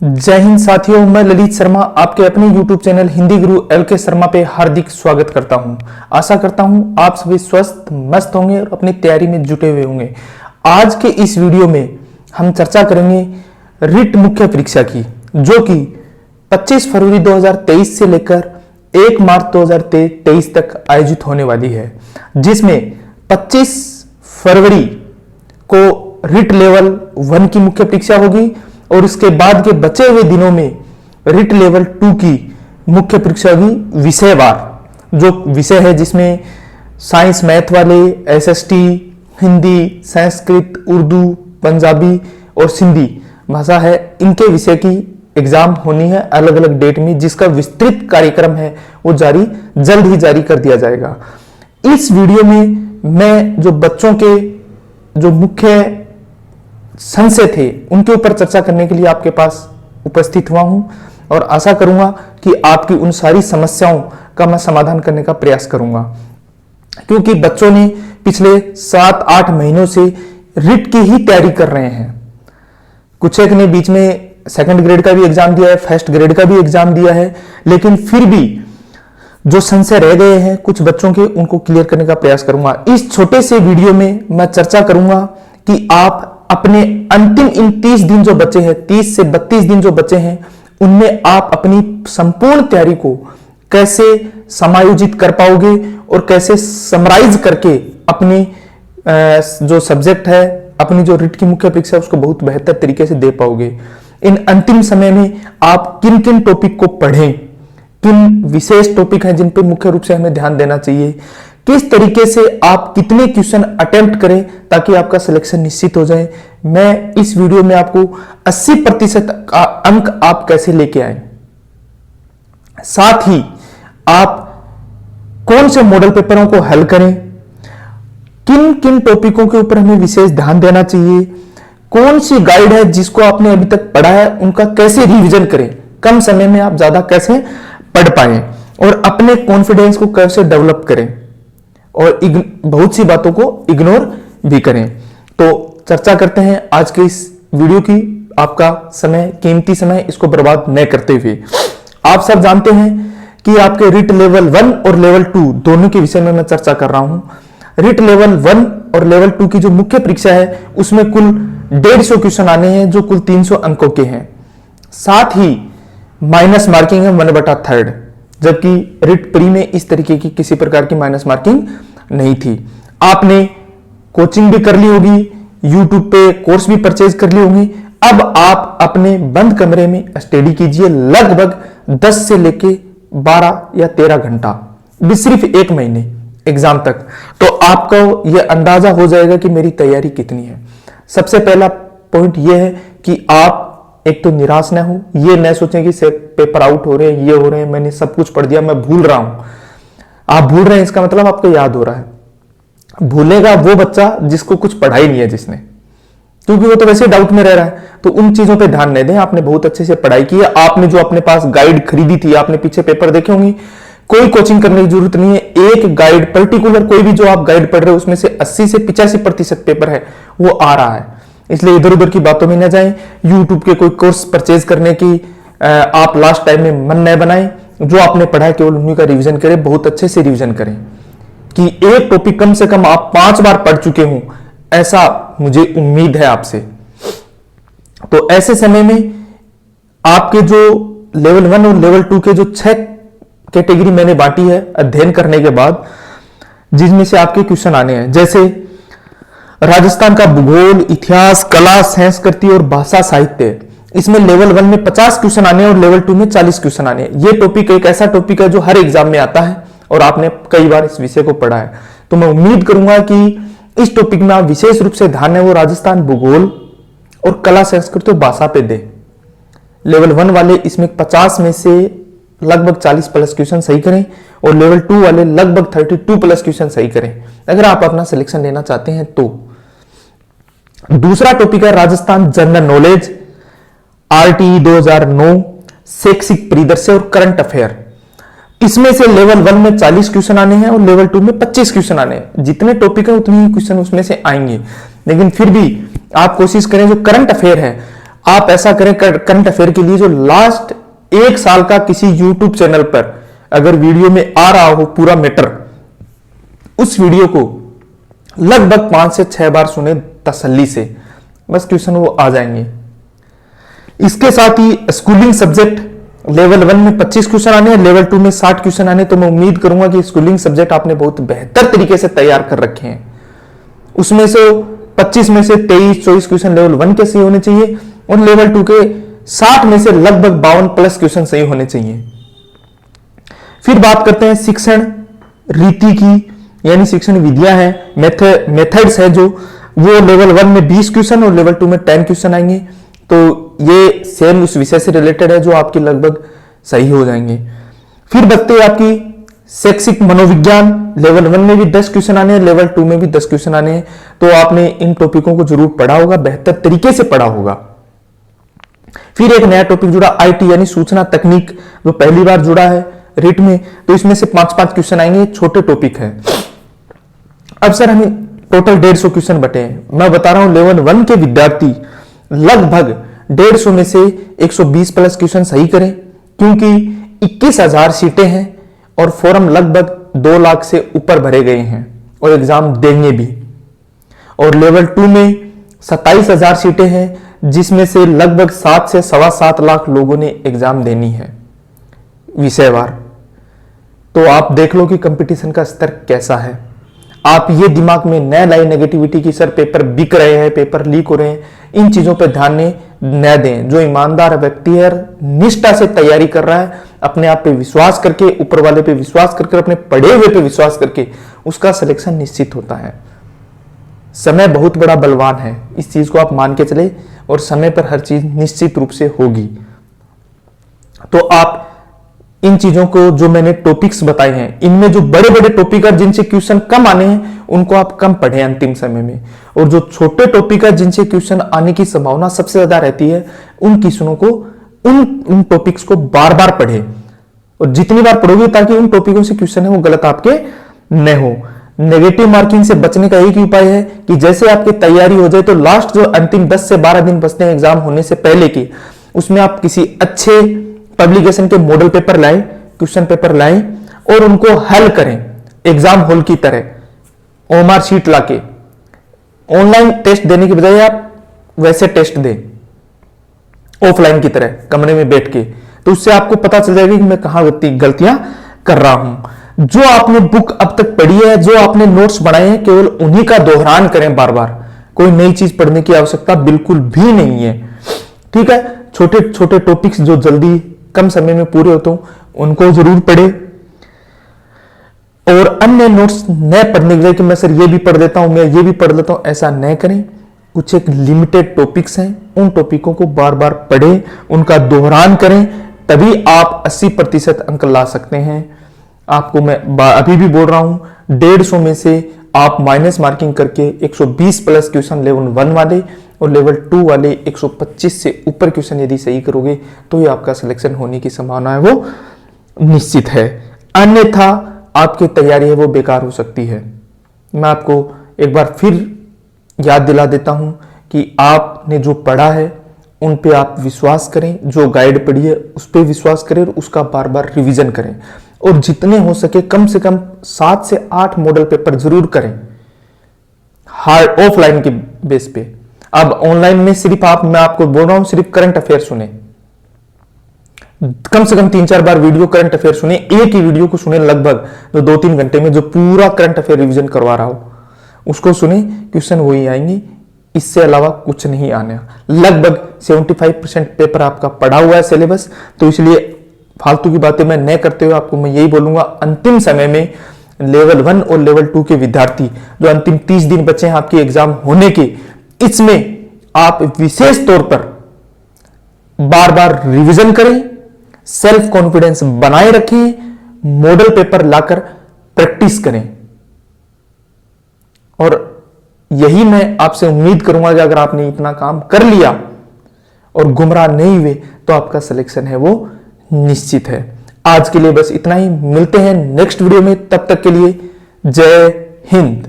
जय हिंद साथियों, मैं ललित शर्मा आपके अपने YouTube चैनल हिंदी गुरु LK शर्मा पे हार्दिक स्वागत करता हूं। आशा करता हूं आप सभी स्वस्थ मस्त होंगे और अपनी तैयारी में जुटे हुए होंगे। आज के इस वीडियो में हम चर्चा करेंगे रिट मुख्य परीक्षा की, जो कि 25 फरवरी 2023 से लेकर 1 मार्च 2023 तक आयोजित होने वाली है, जिसमें 25 फरवरी को रिट लेवल 1 की मुख्य परीक्षा होगी और उसके बाद के बचे हुए दिनों में रिट लेवल 2 की मुख्य परीक्षा होगी विषयवार, जो विषय है जिसमें साइंस मैथ वाले, SST, हिंदी, संस्कृत, उर्दू, पंजाबी और सिंधी भाषा है, इनके विषय की एग्जाम होनी है अलग अलग डेट में, जिसका विस्तृत कार्यक्रम है वो जल्द ही जारी कर दिया जाएगा। इस वीडियो में मैं जो बच्चों के जो मुख्य संशय थे उनके ऊपर चर्चा करने के लिए आपके पास उपस्थित हुआ हूं और आशा करूंगा कि आपकी उन सारी समस्याओं का मैं समाधान करने का प्रयास करूंगा, क्योंकि बच्चों ने पिछले 7-8 महीनों से रिट की ही तैयारी कर रहे हैं। कुछ एक ने बीच में सेकंड ग्रेड का भी एग्जाम दिया है, फर्स्ट ग्रेड का भी एग्जाम दिया है, लेकिन फिर भी जो संशय रह गए हैं कुछ बच्चों के, उनको क्लियर करने का प्रयास करूंगा। इस छोटे से वीडियो में मैं चर्चा करूंगा कि आप अपने अंतिम इन 30 दिन जो बचे हैं, 30 से 32 दिन जो बचे हैं, उनमें आप अपनी संपूर्ण तैयारी को कैसे समायोजित कर पाओगे और कैसे समराइज करके अपनी जो सब्जेक्ट है, अपनी जो रिट की मुख्य परीक्षा उसको बहुत बेहतर तरीके से दे पाओगे। इन अंतिम समय में आप किन किन टॉपिक को पढ़ें, किन विशेष टॉपिक हैं जिन पर मुख्य रूप से हमें ध्यान देना चाहिए, किस तरीके से आप कितने क्वेश्चन अटेम्प्ट करें ताकि आपका सिलेक्शन निश्चित हो जाए। मैं इस वीडियो में आपको 80% का अंक आप कैसे लेके आए, साथ ही आप कौन से मॉडल पेपरों को हल करें, किन किन टॉपिकों के ऊपर हमें विशेष ध्यान देना चाहिए, कौन सी गाइड है जिसको आपने अभी तक पढ़ा है उनका कैसे रिवीजन करें, कम समय में आप ज्यादा कैसे पढ़ पाए और अपने कॉन्फिडेंस को कैसे डेवलप करें और बहुत सी बातों को इग्नोर भी करें। तो चर्चा करते हैं आज के इस वीडियो की। आपका समय, कीमती समय, इसको बर्बाद न करते हुए, आप सब जानते हैं कि आपके रिट लेवल 1 और लेवल 2 दोनों के विषय में मैं चर्चा कर रहा हूं। रिट लेवल 1 और लेवल 2 की जो मुख्य परीक्षा है उसमें कुल 150 क्वेश्चन आने हैं, जो कुल 300 अंकों के हैं। साथ ही माइनस मार्किंग है 1/3, जबकि रिट प्री में इस तरीके की किसी प्रकार की माइनस मार्किंग नहीं थी। आपने कोचिंग भी कर ली होगी, YouTube पे कोर्स भी परचेज कर ली होगी। अब आप अपने बंद कमरे में स्टडी कीजिए लगभग 10 से लेके 12 या 13 घंटा, सिर्फ 1 महीने एग्जाम तक, तो आपको यह अंदाजा हो जाएगा कि मेरी तैयारी कितनी है। सबसे पहला पॉइंट यह है कि आप एक तो निराश ना हो, ये न सोचें कि पेपर आउट हो रहे हैं, ये हो रहे हैं, मैंने सब कुछ पढ़ दिया, मैं भूल रहा हूं। आप भूल रहे हैं इसका मतलब आपको याद हो रहा है। भूलेगा वो बच्चा जिसको कुछ पढ़ाई नहीं है, जिसने, क्योंकि वो तो वैसे डाउट में रह रहा है। तो उन चीजों पे ध्यान नहीं दें। आपने बहुत अच्छे से पढ़ाई की है, आपने जो अपने पास गाइड खरीदी थी, आपने पीछे पेपर देखे होंगे, कोई कोचिंग करने की जरूरत नहीं है। एक गाइड पर्टिकुलर, कोई भी जो आप गाइड पढ़ रहे हो उसमें से 80 से 85% पेपर है वो आ रहा है, इसलिए इधर उधर की बातों में न जाएं। YouTube के कोई कोर्स परचेज करने की आप लास्ट टाइम में मन न बनाएं। जो आपने पढ़ा है केवल उन्हीं का रिवीजन करें, बहुत अच्छे से रिवीजन करें कि एक टॉपिक कम से कम आप 5 बार पढ़ चुके हों, ऐसा मुझे उम्मीद है आपसे। तो ऐसे समय में आपके जो लेवल 1 और लेवल 2 के जो 6 कैटेगरी मैंने बांटी है अध्ययन करने के बाद, जिसमें से आपके क्वेश्चन आने हैं, जैसे राजस्थान का भूगोल, इतिहास, कला, संस्कृति और भाषा साहित्य, इसमें लेवल 1 में 50 क्वेश्चन आने और लेवल 2 में 40 क्वेश्चन आने। ये टॉपिक एक ऐसा टॉपिक है जो हर एग्जाम में आता है और आपने कई बार इस विषय को पढ़ा है। तो मैं उम्मीद करूंगा कि इस टॉपिक में आप विशेष रूप से ध्यान है वो राजस्थान भूगोल और कला, संस्कृति और भाषा पे दे। लेवल 1 वाले इसमें 50 में से लगभग 40 प्लस क्वेश्चन सही करें और लेवल 2 वाले लगभग 32 प्लस क्वेश्चन सही करें, अगर आप अपना सिलेक्शन लेना चाहते हैं तो। दूसरा टॉपिक है राजस्थान जनरल नॉलेज, RTE 2009, शैक्षिक परिदृश्य और करंट अफेयर। इसमें से लेवल 1 में 40 क्वेश्चन आने हैं और लेवल 2 में 25 क्वेश्चन आने हैं। जितने टॉपिक है उतने ही क्वेश्चन उसमें से आएंगे, लेकिन फिर भी आप कोशिश करें जो करंट अफेयर है आप ऐसा करें, करंट अफेयर के लिए जो लास्ट 1 साल का किसी यूट्यूब चैनल पर अगर वीडियो में आ रहा हो पूरा मैटर, उस वीडियो को लगभग 5 से 6 बार सुने तसल्ली से, बस क्वेश्चन वो आ जाएंगे। इसके साथ ही स्कूलिंग सब्जेक्ट लेवल 1 में 25 क्वेश्चन आने हैं, लेवल 2 में 60 क्वेश्चन आने। तो मैं उम्मीद करूंगा कि स्कूलिंग सब्जेक्ट आपने बहुत बेहतर तरीके से तैयार कर रखे हैं। उसमें से 25 में से 23-24 क्वेश्चन लेवल 1 के सही होने चाहिए और लेवल 2 के 60 में से लगभग 52 प्लस क्वेश्चन सही होने चाहिए। फिर बात करते हैं शिक्षण रीति की, यानी शिक्षण विधियां हैं, मेथड्स है जो, वो लेवल 1 में 20 क्वेश्चन और लेवल 2 में 10 क्वेश्चन आएंगे। तो ये सेम उस विषय से रिलेटेड है जो आपके लगभग सही हो जाएंगे। फिर बचते हैं आपकी शैक्षिक मनोविज्ञान, लेवल 1 में भी 10 क्वेश्चन आने हैं, लेवल 2 में भी 10 क्वेश्चन आने हैं। तो आपने इन टॉपिकों को जरूर पढ़ा होगा, बेहतर तरीके से पढ़ा होगा। फिर एक नया टॉपिक जुड़ा IT यानी सूचना तकनीक, जो पहली बार जुड़ा है रिट में। तो इसमें से 5-5 क्वेश्चन आएंगे, छोटे टॉपिक है। अब सर हमें टोटल 150 क्वेश्चन बटे हैं। मैं बता रहा हूं लेवल 1 के विद्यार्थी लगभग 150 में से 120 प्लस क्वेश्चन सही करें, क्योंकि 21,000 सीटें हैं और फॉर्म लगभग 2 लाख से ऊपर भरे गए हैं और एग्जाम देंगे भी। और लेवल 2 में 27,000 सीटें हैं, जिसमें से लगभग 7 से 7.25 लाख लोगों ने एग्जाम देनी है विषयवार। तो आप देख लो कि कंपटीशन का स्तर कैसा है। आप ये दिमाग में न लाए नेगेटिविटी की सर पेपर बिक रहे हैं, पेपर लीक हो रहे हैं, इन चीजों पर ध्यान न दें। जो ईमानदार व्यक्ति है, निष्ठा से तैयारी कर रहा है, अपने आप पे विश्वास करके, ऊपर वाले पे विश्वास करके, अपने पढ़े हुए पे विश्वास करके, उसका सिलेक्शन निश्चित होता है। समय बहुत बड़ा बलवान है, इस चीज को आप मान के चले और समय पर हर चीज निश्चित रूप से होगी। तो आप इन चीजों को जो मैंने टॉपिक्स बताए हैं, इनमें जो बड़े बड़े टॉपिक है जिनसे क्वेश्चन कम आने हैं, उनको आप कम पढ़ें अंतिम समय में। और जो छोटे टॉपिक है जिनसे क्वेश्चन आने की संभावना सबसे ज्यादा रहती है, उन क्वेश्चनों को, उन टॉपिक्स को बार बार पढ़ें। और जितनी बार पढ़ोगे ताकि उन टॉपिकों से क्वेश्चन है वो गलत आपके न हो। नेगेटिव मार्किंग से बचने का एक ही उपाय है कि जैसे आपकी तैयारी हो जाए तो लास्ट जो अंतिम 10 से 12 दिन बचते हैं एग्जाम होने से पहले की, उसमें आप किसी अच्छे पब्लिकेशन के मॉडल पेपर लाएं, क्वेश्चन पेपर लाएं और उनको हल करें एग्जाम हॉल की तरह। ओएमआर शीट लाके ऑनलाइन टेस्ट देने की बजाय आप वैसे टेस्ट दें ऑफलाइन की तरह कमरे में बैठ के। तो उससे आपको पता चल जाएगा कि मैं कहां गलतियां कर रहा हूं। जो आपने बुक अब तक पढ़ी है, जो आपने नोट्स बनाए हैं, केवल उन्हीं का दोहरान करें बार बार। कोई नई चीज पढ़ने की आवश्यकता बिल्कुल भी नहीं है। ठीक है, छोटे छोटे टॉपिक्स जो जल्दी कम समय में पूरे होते हो उनको जरूर पढ़े। और अन्य नोट्स न पढ़ने के लिए कि मैं सर ये भी पढ़ देता हूं, मैं ये भी पढ़ लेता हूं, ऐसा न करें। कुछ एक लिमिटेड टॉपिक्स हैं, उन टॉपिकों को बार बार पढ़ें, उनका दोहरान करें, तभी आप 80% अंक ला सकते हैं। आपको मैं अभी भी बोल रहा हूं, 150 में से आप माइनस मार्किंग करके 120 प्लस क्वेश्चन लेवल 1 वाले और लेवल 2 वाले 125 से ऊपर क्वेश्चन यदि सही करोगे तो ये आपका सिलेक्शन होने की संभावना है वो निश्चित है। अन्यथा आपकी तैयारी है वो बेकार हो सकती है। मैं आपको एक बार फिर याद दिला देता हूं कि आपने जो पढ़ा है उन पे आप विश्वास करें, जो गाइड पढ़ी है उस पे विश्वास करें और उसका बार बार रिवीजन करें। और जितने हो सके कम से कम 7 से 8 मॉडल पेपर जरूर करें हार्ड ऑफलाइन के बेस पे। अब ऑनलाइन में सिर्फ मैं आपको बोल रहा हूं सिर्फ करंट अफेयर सुने, कम से कम 3-4 बार वीडियो करंट अफेयर सुने, एक ही वीडियो को सुने लगभग जो 2-3 घंटे में जो पूरा करंट अफेयर रिवीजन करवा रहा हो उसको सुने, क्वेश्चन वही आएंगे, इससे अलावा कुछ नहीं आने। लगभग 75% पेपर आपका पढ़ा हुआ है सिलेबस। तो इसलिए फालतू की बातें मैं न करते हुए आपको मैं यही बोलूंगा, अंतिम समय में लेवल 1 और लेवल 2 के विद्यार्थी जो अंतिम 30 दिन बचे हैं आपके एग्जाम होने के, इसमें आप विशेष तौर पर बार बार रिवीजन करें, सेल्फ कॉन्फिडेंस बनाए रखें, मॉडल पेपर लाकर प्रैक्टिस करें। और यही मैं आपसे उम्मीद करूंगा कि अगर आपने इतना काम कर लिया और गुमराह नहीं हुए तो आपका सिलेक्शन है वो निश्चित है। आज के लिए बस इतना ही, मिलते हैं नेक्स्ट वीडियो में, तब तक के लिए जय हिंद।